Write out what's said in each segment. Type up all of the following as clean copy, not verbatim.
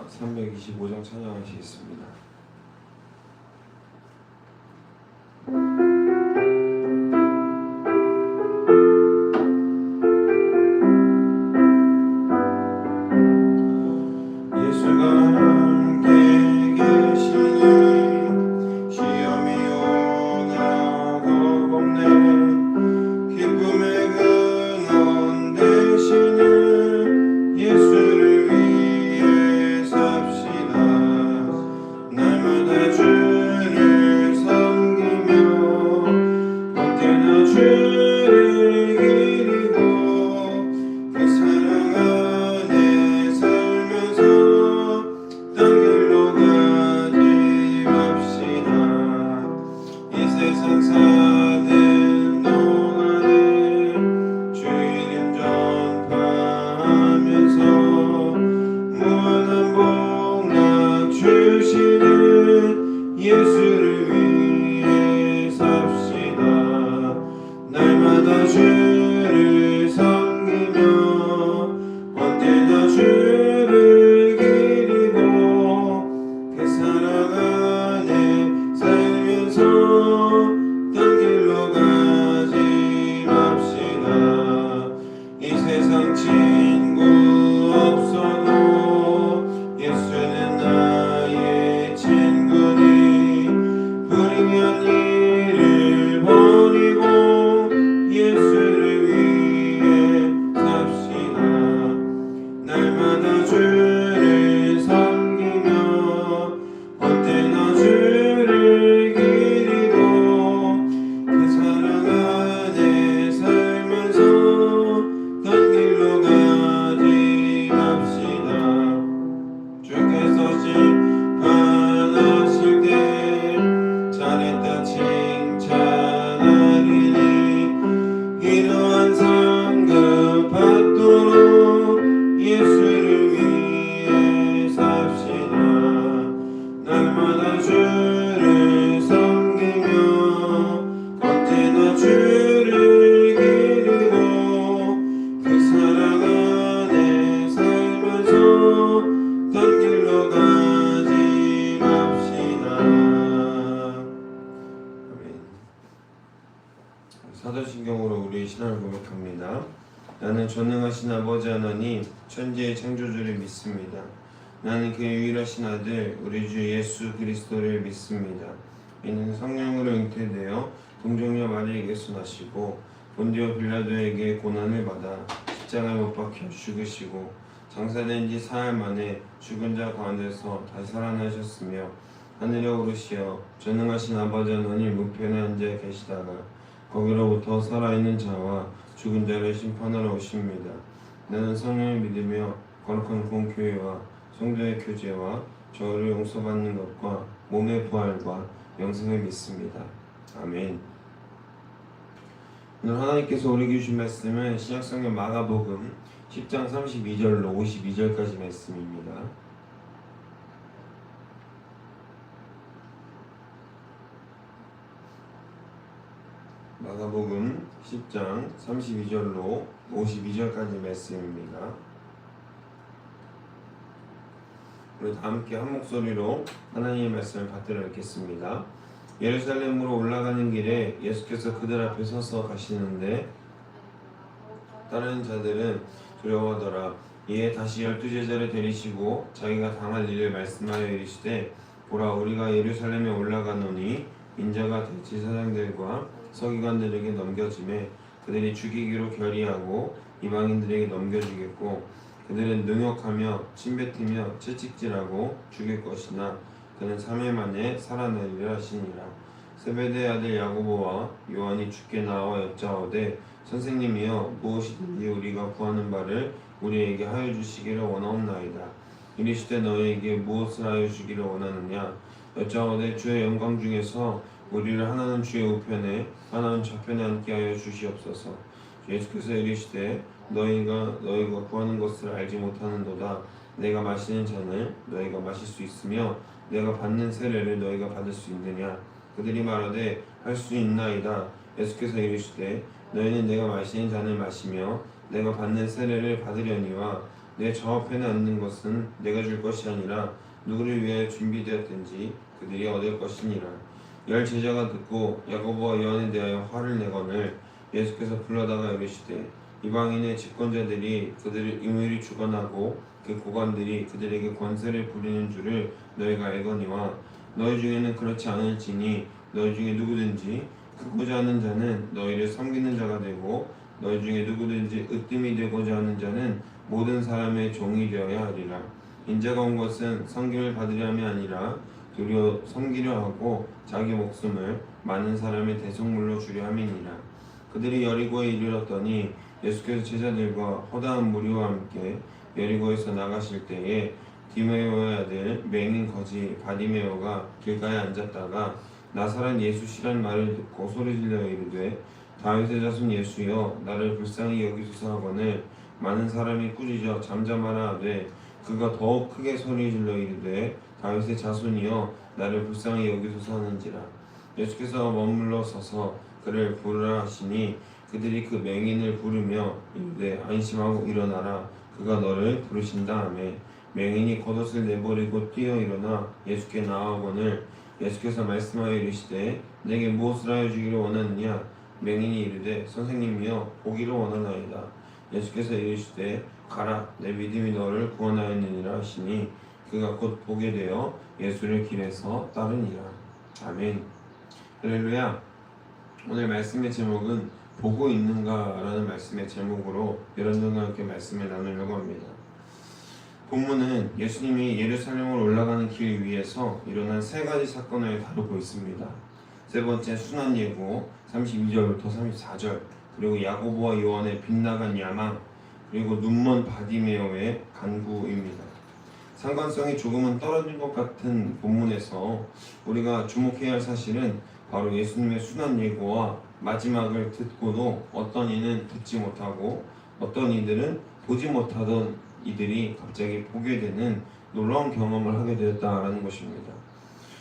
325장 찬양하시겠습니다. 사도신경으로 우리의 신앙을 고백합니다. 나는 전능하신 아버지 하나님 천지의 창조주를 믿습니다. 나는 그 유일하신 아들 우리 주 예수 그리스도를 믿습니다. 이는 성령으로 잉태되어 동정녀 마리아에게서 나시고 본디오 빌라도에게 고난을 받아 십자가에 못 박혀 죽으시고 장사된 지 사흘 만에 죽은 자 가운데서 다시 살아나셨으며 하늘에 오르시어 전능하신 아버지 하나님 우편에 앉아 계시다가 거기로부터 살아있는 자와 죽은 자를 심판하러 오십니다. 나는 성령을 믿으며 거룩한 공교회와 성도의 교제와 저를 용서받는 것과 몸의 부활과 영생을 믿습니다. 아멘. 오늘 하나님께서 우리에게 주신 말씀은 신약성경 마가복음 10장 32절로 52절까지 말씀입니다. 마가복음 10장 32절로 52절까지 말씀입니다. 우리 다 함께 한 목소리로 하나님의 말씀을 받들어 읽겠습니다. 예루살렘으로 올라가는 길에 예수께서 그들 앞에 서서 가시는데 따르는 자들은 두려워하더라. 이에 다시 12제자를 데리시고 자기가 당할 일을 말씀하여 이르시되 보라 우리가 예루살렘에 올라가노니 인자가 대제사장들과 서기관들에게 넘겨지매 그들이 죽이기로 결의하고 이방인들에게 넘겨주겠고 그들은 능욕하며 침뱉으며 채찍질하고 죽일 것이나 그는 3일 만에 살아나리라 하시니라. 세베대의 아들 야고보와 요한이 주께 나와 여짜오되 선생님이여 무엇이든지 우리가 구하는 바를 우리에게 하여 주시기를 원하옵나이다. 이르시되 너희에게 무엇을 하여 주기를 원하느냐. 여짜오되 주의 영광 중에서 우리를 하나는 주의 우편에 하나는 좌편에 앉게 하여 주시옵소서. 예수께서 이르시되 너희가 구하는 것을 알지 못하는도다. 내가 마시는 잔을 너희가 마실 수 있으며 내가 받는 세례를 너희가 받을 수 있느냐. 그들이 말하되 할 수 있나이다. 예수께서 이르시되 너희는 내가 마시는 잔을 마시며 내가 받는 세례를 받으려니와 내 좌우편에 앉는 것은 내가 줄 것이 아니라 누구를 위하여 준비되었든지 그들이 얻을 것이니라. 열 제자가 듣고 야고보와 요한에 대하여 화를 내거늘 예수께서 불러다가 이르시되 이방인의 집권자들이 그들을 임의로 주관하고 그 고관들이 그들에게 권세를 부리는 줄을 너희가 알거니와 너희 중에는 그렇지 않을지니 너희 중에 누구든지 크고자 하는 자는 너희를 섬기는 자가 되고 너희 중에 누구든지 으뜸이 되고자 하는 자는 모든 사람의 종이 되어야 하리라. 인자가 온 것은 섬김을 받으려 함이 아니라 도리어 섬기려 하고 자기 목숨을 많은 사람의 대속물로 주려 함이니라. 그들이 여리고에 이르렀더니 예수께서 제자들과 허다한 무리와 함께 여리고에서 나가실 때에 디메오의 아들 맹인 거지 바디메오가 길가에 앉았다가 나사렛 예수시란 말을 듣고 소리질러 이르되 다윗의 자손 예수여 나를 불쌍히 여기소서 하거늘 많은 사람이 꾸짖어 잠잠하라 하되 그가 더욱 크게 소리질러 이르되 다윗의 자손이여 나를 불쌍히 여기소서 하는지라. 예수께서 머물러 서서 그를 부르라 하시니 그들이 그 맹인을 부르며 이르되 안심하고 일어나라 그가 너를 부르신다 하매 맹인이 겉옷을 내버리고 뛰어 일어나 예수께 나아오거늘 예수께서 말씀하여 이르시되 내게 무엇을 하여 주기를 원하느냐. 맹인이 이르되 선생님이여 보기를 원하나이다. 예수께서 이르시되 가라 내 믿음이 너를 구원하였느니라 하시니 그가 곧 보게 되어 예수를 길에서 따르니라. 아멘. 할렐루야. 오늘 말씀의 제목은 보고 있는가 라는 말씀의 제목으로 여러분과 함께 말씀을 나누려고 합니다. 본문은 예수님이 예루살렘으로 올라가는 길 위에서 일어난 세 가지 사건을 다루고 있습니다. 세 번째 순환 예고 32절부터 34절, 그리고 야고보와 요한의 빗나간 야망, 그리고 눈먼 바디메오의 간구입니다. 상관성이 조금은 떨어진 것 같은 본문에서 우리가 주목해야 할 사실은 바로 예수님의 순환 예고와 마지막을 듣고도 어떤 이는 듣지 못하고 어떤 이들은 보지 못하던 이들이 갑자기 보게 되는 놀라운 경험을 하게 되었다라는 것입니다.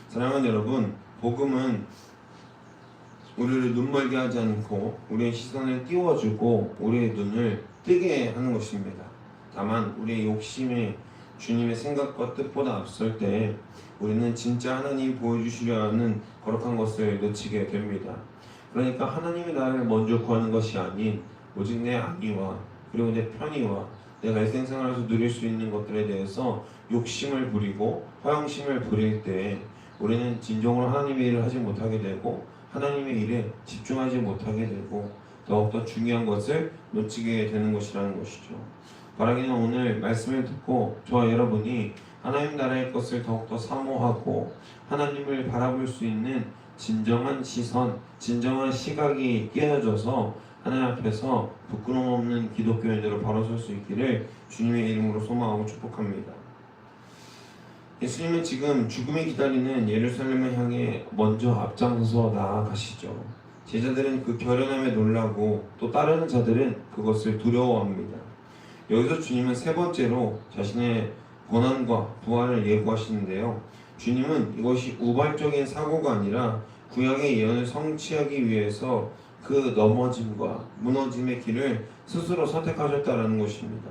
사랑하는 여러분, 복음은 우리를 눈멀게 하지 않고 우리의 시선을 띄워주고 우리의 눈을 뜨게 하는 것입니다. 다만 우리의 욕심에 주님의 생각과 뜻보다 앞설 때 우리는 진짜 하나님이 보여주시려 하는 거룩한 것을 놓치게 됩니다. 그러니까 하나님이 나를 먼저 구하는 것이 아닌 오직 내 안위와 그리고 내 편의와 내가 일생생활에서 누릴 수 있는 것들에 대해서 욕심을 부리고 허영심을 부릴 때 우리는 진정으로 하나님의 일을 하지 못하게 되고 하나님의 일에 집중하지 못하게 되고 더욱더 중요한 것을 놓치게 되는 것이라는 것이죠. 바라기는 오늘 말씀을 듣고 저와 여러분이 하나님 나라의 것을 더욱더 사모하고 하나님을 바라볼 수 있는 진정한 시선, 진정한 시각이 깨어져서 하나님 앞에서 부끄러움 없는 기독교인으로 바로 설 수 있기를 주님의 이름으로 소망하고 축복합니다. 예수님은 지금 죽음이 기다리는 예루살렘을 향해 먼저 앞장서 나아가시죠. 제자들은 그 결연함에 놀라고 또 따르는 자들은 그것을 두려워합니다. 여기서 주님은 세 번째로 자신의 고난과 부활을 예고하시는데요. 주님은 이것이 우발적인 사고가 아니라 구약의 예언을 성취하기 위해서 그 넘어짐과 무너짐의 길을 스스로 선택하셨다는 것입니다.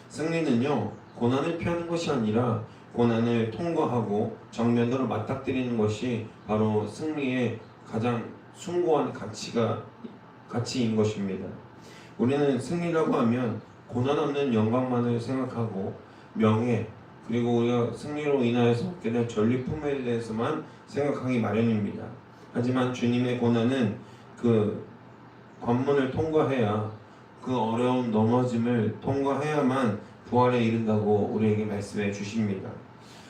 승리는요, 고난을 피하는 것이 아니라 고난을 통과하고 정면으로 맞닥뜨리는 것이 바로 승리의 가장 숭고한 가치인 것입니다. 우리는 승리라고 하면 고난 없는 영광만을 생각하고 명예, 그리고 우리가 승리로 인하여서 얻게 될 전리품에 대해서만 생각하기 마련입니다. 하지만 주님의 고난은 그 관문을 통과해야, 그 어려운 넘어짐을 통과해야만 부활에 이른다고 우리에게 말씀해 주십니다.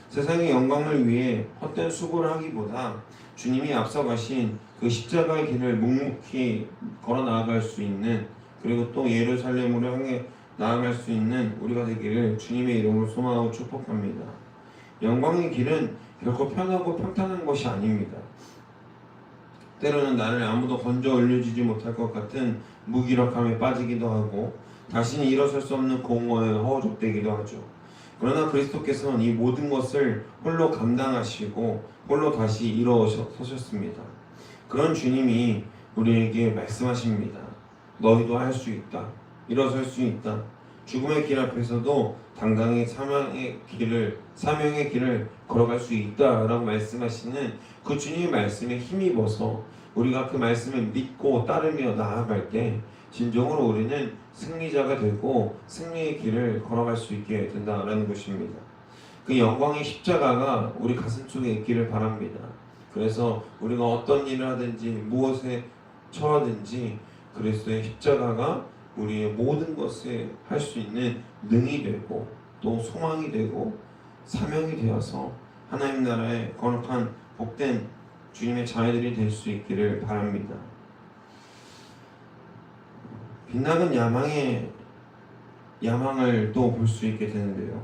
세상의 영광을 위해 헛된 수고를 하기보다 주님이 앞서가신 그 십자가의 길을 묵묵히 걸어 나아갈 수 있는, 그리고 또 예루살렘으로 향해 나아갈 수 있는 우리가 되기를 주님의 이름으로 소망하고 축복합니다. 영광의 길은 결코 편하고 평탄한 것이 아닙니다. 때로는 나를 아무도 건져 올려주지 못할 것 같은 무기력함에 빠지기도 하고 다시는 일어설 수 없는 공허에 허우적대기도 하죠. 그러나 그리스도께서는 이 모든 것을 홀로 감당하시고 홀로 다시 일어서셨습니다. 그런 주님이 우리에게 말씀하십니다. 너희도 할 수 있다. 일어설 수 있다. 죽음의 길 앞에서도 당당히 사명의 길을 걸어갈 수 있다라고 말씀하시는 그 주님의 말씀에 힘입어서 우리가 그 말씀을 믿고 따르며 나아갈 때 진정으로 우리는 승리자가 되고 승리의 길을 걸어갈 수 있게 된다라는 것입니다. 그 영광의 십자가가 우리 가슴 속에 있기를 바랍니다. 그래서 우리가 어떤 일을 하든지 무엇에 처하든지 그리스도의 십자가가 우리의 모든 것을 할 수 있는 능이 되고 또 소망이 되고 사명이 되어서 하나님 나라의 거룩한 복된 주님의 자녀들이 될 수 있기를 바랍니다. 빛나는 야망을 또 볼 수 있게 되는데요.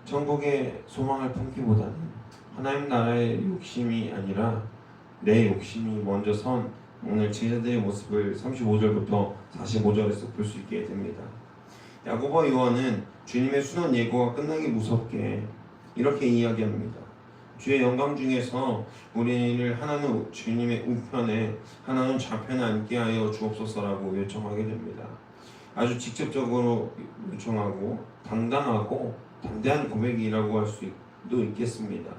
천국의 소망을 품기보다는 하나님 나라의 욕심이 아니라 내 욕심이 먼저 선 오늘 제자들의 모습을 35절부터 45절에서 볼 수 있게 됩니다. 야고보 요한은 주님의 순환 예고가 끝나기 무섭게 이렇게 이야기합니다. 주의 영광 중에서 우리를 하나는 주님의 우편에 하나는 좌편에 앉게 하여 주옵소서라고 요청하게 됩니다. 아주 직접적으로 요청하고 당당하고 담대한 고백이라고 할 수도 있겠습니다.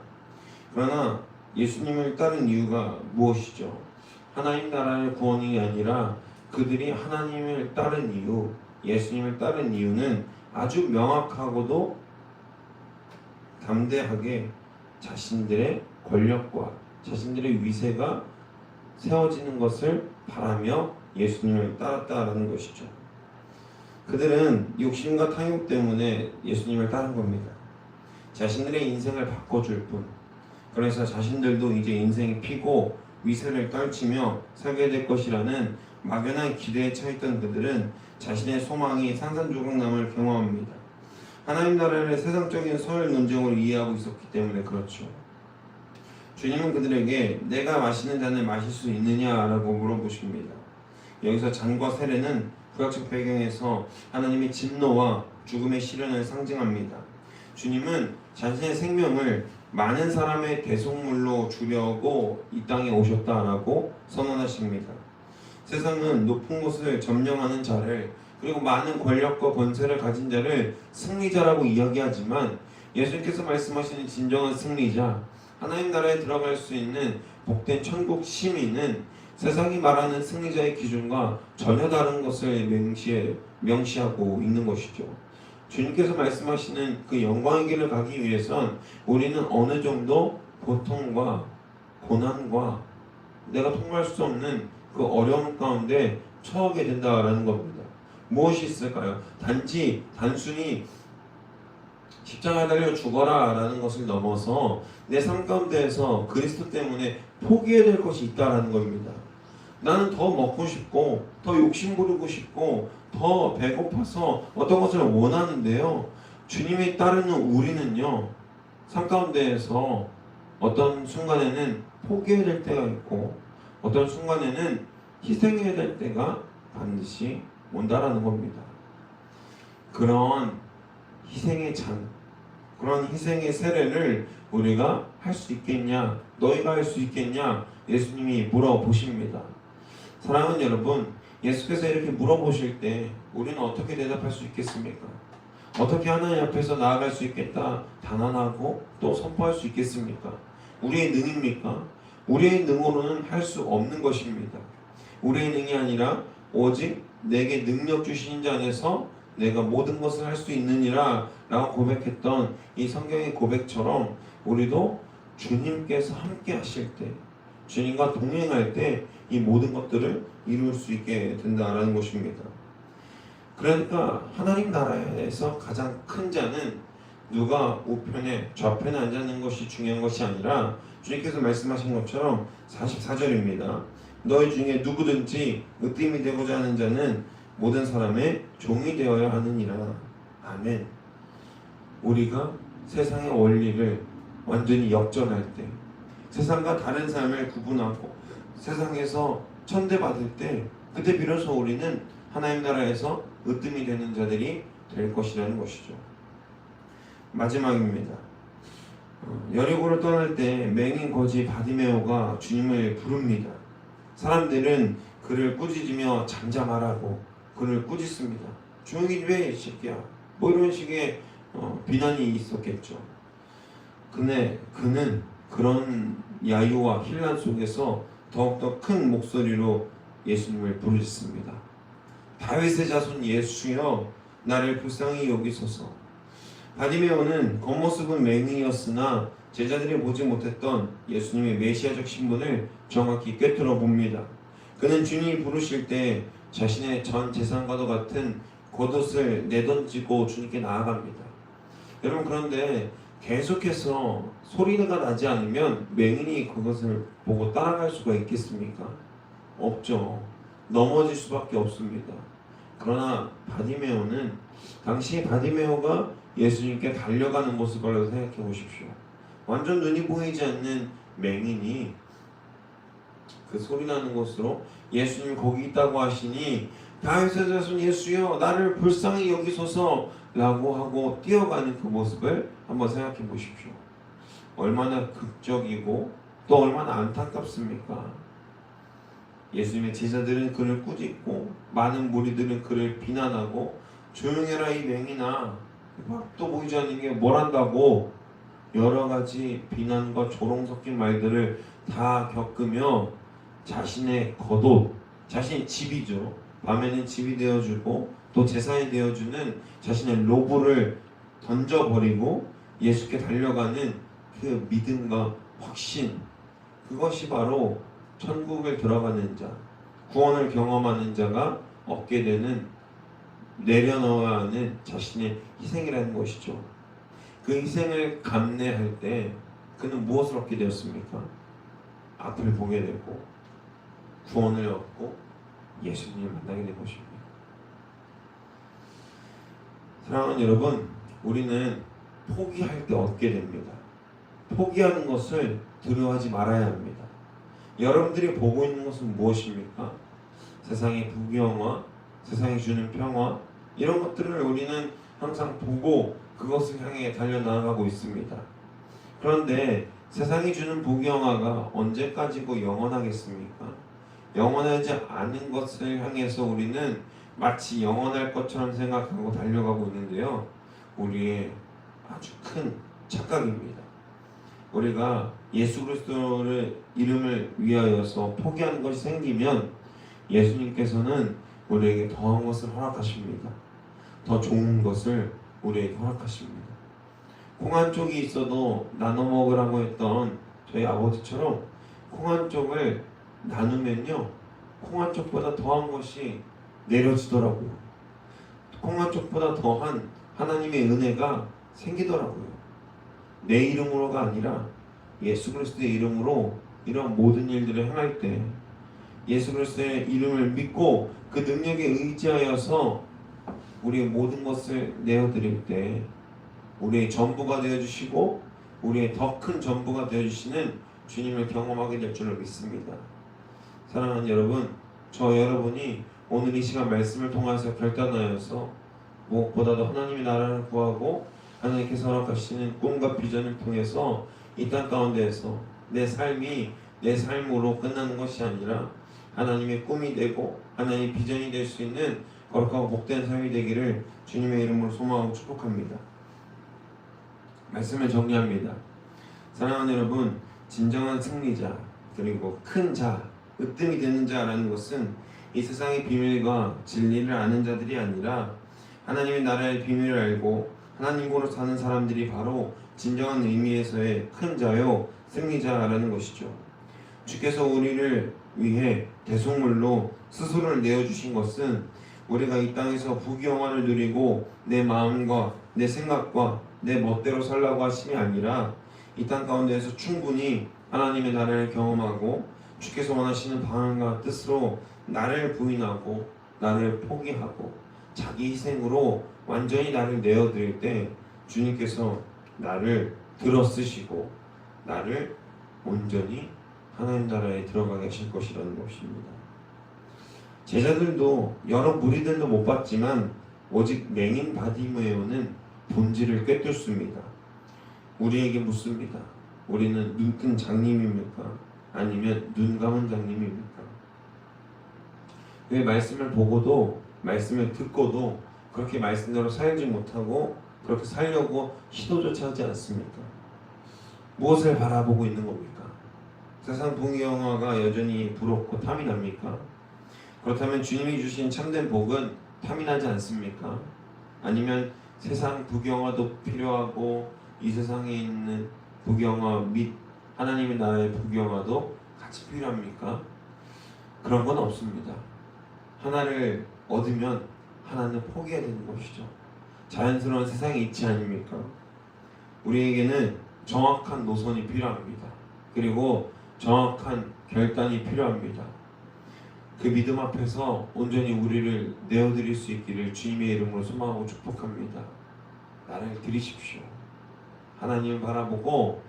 그러나 예수님을 따른 이유가 무엇이죠? 하나님 나라의 구원이 아니라 그들이 하나님을 따른 이유, 예수님을 따른 이유는 아주 명확하고도 담대하게 자신들의 권력과 자신들의 위세가 세워지는 것을 바라며 예수님을 따랐다라는 것이죠. 그들은 욕심과 탐욕 때문에 예수님을 따른 겁니다. 자신들의 인생을 바꿔줄 뿐. 그래서 자신들도 이제 인생이 피고 위세를 떨치며 살게 될 것이라는 막연한 기대에 차있던 그들은 자신의 소망이 산산조각남을 경험합니다. 하나님 나라를 세상적인 서열 논쟁으로 이해하고 있었기 때문에 그렇죠. 주님은 그들에게 내가 마시는 잔을 마실 수 있느냐라고 물어보십니다. 여기서 잔과 세례는 구약적 배경에서 하나님의 진노와 죽음의 시련을 상징합니다. 주님은 자신의 생명을 많은 사람의 대속물로 주려고 이 땅에 오셨다라고 선언하십니다. 세상은 높은 곳을 점령하는 자를 그리고 많은 권력과 권세를 가진 자를 승리자라고 이야기하지만 예수님께서 말씀하시는 진정한 승리자, 하나님 나라에 들어갈 수 있는 복된 천국 시민은 세상이 말하는 승리자의 기준과 전혀 다른 것을 명시하고 있는 것이죠. 주님께서 말씀하시는 그 영광의 길을 가기 위해선 우리는 어느 정도 고통과 고난과 내가 통과할 수 없는 그 어려움 가운데 처하게 된다라는 겁니다. 무엇이 있을까요? 단순히 십자가에 달려 죽어라 라는 것을 넘어서 내 삶 가운데에서 그리스도 때문에 포기해야 될 것이 있다라는 겁니다. 나는 더 먹고 싶고 더 욕심 부리고 싶고 더 배고파서 어떤 것을 원하는데요. 주님이 따르는 우리는요. 삶 가운데에서 어떤 순간에는 포기해야 될 때가 있고 어떤 순간에는 희생해야 될 때가 반드시 온다라는 겁니다. 그런 희생의 잔, 그런 희생의 세례를 우리가 할 수 있겠냐, 너희가 할 수 있겠냐 예수님이 물어보십니다. 사랑하는 여러분, 예수께서 이렇게 물어보실 때 우리는 어떻게 대답할 수 있겠습니까? 어떻게 하나님 앞에서 나아갈 수 있겠다 단언하고 또 선포할 수 있겠습니까? 우리의 능입니까? 우리의 능으로는 할 수 없는 것입니다. 우리의 능이 아니라 오직 내게 능력 주신 자 안에서 내가 모든 것을 할 수 있느니라 라고 고백했던 이 성경의 고백처럼 우리도 주님께서 함께 하실 때, 주님과 동행할 때 이 모든 것들을 이룰 수 있게 된다라는 것입니다. 그러니까 하나님 나라에서 가장 큰 자는 누가 우편에 좌편에 앉는 것이 중요한 것이 아니라 주님께서 말씀하신 것처럼 44절입니다. 너희 중에 누구든지 으뜸이 되고자 하는 자는 모든 사람의 종이 되어야 하느니라. 아멘. 우리가 세상의 원리를 완전히 역전할 때, 세상과 다른 삶을 구분하고 세상에서 천대받을 때, 그때 비로소 우리는 하나님 나라에서 으뜸이 되는 자들이 될 것이라는 것이죠. 마지막입니다. 여리고를 떠날 때 맹인 거지 바디메오가 주님을 부릅니다. 사람들은 그를 꾸짖으며 잠잠하라고 그를 꾸짖습니다. 조용히 왜 이 새끼야 뭐 이런 식의 비난이 있었겠죠. 그는 그런 야유와 혼란 속에서 더욱더 큰 목소리로 예수님을 부르짖습니다. 다윗의 자손 예수여 나를 불쌍히 여기소서. 바디메오는 겉모습은 맹인이었으나 제자들이 보지 못했던 예수님의 메시아적 신분을 정확히 꿰뚫어 봅니다. 그는 주님이 부르실 때 자신의 전 재산과도 같은 겉옷을 내던지고 주님께 나아갑니다. 여러분, 그런데 계속해서 소리가 나지 않으면 맹인이 그것을 보고 따라갈 수가 있겠습니까? 없죠. 넘어질 수밖에 없습니다. 그러나 바디메오는 당시 바디메오가 예수님께 달려가는 모습을 생각해 보십시오. 완전 눈이 보이지 않는 맹인이 그 소리 나는 곳으로 예수님 거기 있다고 하시니 다윗의 자손 예수여 나를 불쌍히 여기소서 라고 하고 뛰어가는 그 모습을 한번 생각해 보십시오. 얼마나 극적이고 또 얼마나 안타깝습니까? 예수님의 제자들은 그를 꾸짖고 많은 무리들은 그를 비난하고 조용해라 이 맹인아 또 보이지 않는 게 뭘 한다고 여러 가지 비난과 조롱 섞인 말들을 다 겪으며 자신의 겉옷, 자신의 집이죠. 밤에는 집이 되어주고 또 제사에 되어주는 자신의 로브를 던져버리고 예수께 달려가는 그 믿음과 확신, 그것이 바로 천국을 들어가는 자, 구원을 경험하는 자가 얻게 되는 내려놓아야 하는 자신의 희생이라는 것이죠. 그 희생을 감내할 때 그는 무엇을 얻게 되었습니까? 앞을 보게 되고 구원을 얻고 예수님을 만나게 된 것입니다. 사랑하는 여러분, 우리는 포기할 때 얻게 됩니다. 포기하는 것을 두려워하지 말아야 합니다. 여러분들이 보고 있는 것은 무엇입니까? 세상의 부귀영화, 세상이 주는 평화, 이런 것들을 우리는 항상 보고 그것을 향해 달려나가고 있습니다. 그런데 세상이 주는 부귀영화가 언제까지고 영원하겠습니까? 영원하지 않은 것을 향해서 우리는 마치 영원할 것처럼 생각하고 달려가고 있는데요. 우리의 아주 큰 착각입니다. 우리가 예수 그리스도의 이름을 위하여서 포기하는 것이 생기면 예수님께서는 우리에게 더한 것을 허락하십니다. 더 좋은 것을 우리에게 허락하십니다. 콩 한 쪽이 있어도 나눠 먹으라고 했던 저희 아버지처럼 콩 한 쪽을 나누면요, 콩 한 쪽보다 더한 것이 내려지더라고요. 콩 한 쪽보다 더한 하나님의 은혜가 생기더라고요. 내 이름으로가 아니라 예수 그리스도의 이름으로 이런 모든 일들을 행할 때, 예수 그리스도의 이름을 믿고 그 능력에 의지하여서 우리의 모든 것을 내어드릴 때 우리의 전부가 되어주시고 우리의 더 큰 전부가 되어주시는 주님을 경험하게 될 줄을 믿습니다. 사랑하는 여러분, 저 여러분이 오늘 이 시간 말씀을 통해서 결단하여서 무엇보다도 하나님의 나라를 구하고 하나님께서 허락하시는 꿈과 비전을 통해서 이 땅 가운데에서 내 삶이 내 삶으로 끝나는 것이 아니라 하나님의 꿈이 되고 하나님의 비전이 될 수 있는 거룩하고 복된 삶이 되기를 주님의 이름으로 소망하고 축복합니다. 말씀을 정리합니다. 사랑하는 여러분, 진정한 승리자 그리고 큰 자, 으뜸이 되는 자라는 것은 이 세상의 비밀과 진리를 아는 자들이 아니라 하나님의 나라의 비밀을 알고 하나님으로 사는 사람들이 바로 진정한 의미에서의 큰 자요 승리자라는 것이죠. 주께서 우리를 위해 대속물로 스스로를 내어주신 것은 우리가 이 땅에서 부귀영화를 누리고 내 마음과 내 생각과 내 멋대로 살라고 하심이 아니라 이 땅 가운데에서 충분히 하나님의 나라를 경험하고 주께서 원하시는 방향과 뜻으로 나를 부인하고 나를 포기하고 자기 희생으로 완전히 나를 내어드릴 때 주님께서 나를 들어쓰시고 나를 온전히 하나님 나라에 들어가게 하실 것이라는 것입니다. 제자들도 여러 무리들도 못 봤지만 오직 맹인 바디메오는 본질을 꿰뚫습니다. 우리에게 묻습니다. 우리는 눈 뜬 장님입니까? 아니면 눈 감은 장님입니까? 왜 말씀을 보고도 말씀을 듣고도 그렇게 말씀대로 살지 못하고 그렇게 살려고 시도조차 하지 않습니까? 무엇을 바라보고 있는 겁니까? 세상 부귀영화가 여전히 부럽고 탐이 납니까? 그렇다면 주님이 주신 참된 복은 탐이 나지 않습니까? 아니면 세상 부귀영화도 필요하고 이 세상에 있는 부귀영화 및 하나님의 나라의 부귀영화도 같이 필요합니까? 그런 건 없습니다. 하나를 얻으면 하나는 포기해야 되는 것이죠. 자연스러운 세상의 이치 아닙니까? 우리에게는 정확한 노선이 필요합니다. 그리고 정확한 결단이 필요합니다. 그 믿음 앞에서 온전히 우리를 내어드릴 수 있기를 주님의 이름으로 소망하고 축복합니다. 나를 드리십시오. 하나님을 바라보고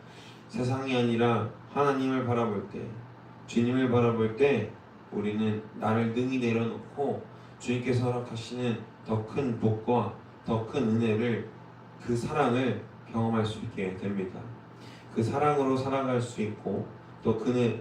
세상이 아니라 하나님을 바라볼 때, 주님을 바라볼 때 우리는 나를 능히 내려놓고 주님께서 허락하시는 더 큰 복과 더 큰 은혜를, 그 사랑을 경험할 수 있게 됩니다. 그 사랑으로 살아갈 수 있고 또 그 은혜